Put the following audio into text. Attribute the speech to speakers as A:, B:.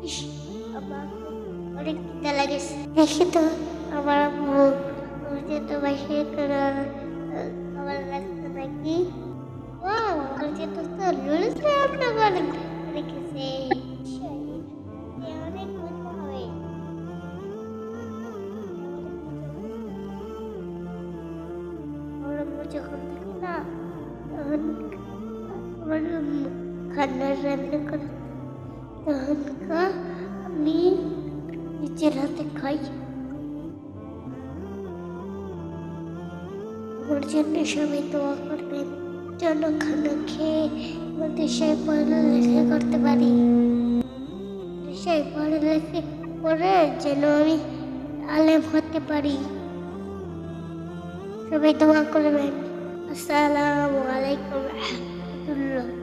A: ইস, আমার অনেক খিদে লাগেছে। দেখি তো আমার আম্মু যেহেতু বাসায় কোনো খাবার লাগছে নাকি। ওয়াও, আমার যেহেতু তো নুডলস রান্না করে রেখেছে। অনেক মজা হবে। আমার আম্মু যখন থাকে না তখন আমার আম্মু খানা রান্না করে তখন আমি নিজের হাতে খাই। আমার জন্য সবাই দোয়া করবেন যেন খানা খেয়ে দেশের পড়ালেখা করতে পারি, দেশের পড়ালেখা করে যেন আমি আলেম হতে পারি। সবাই দোয়া করবেন। আসসালামু আলাইকুম রহমতুল্লাহ।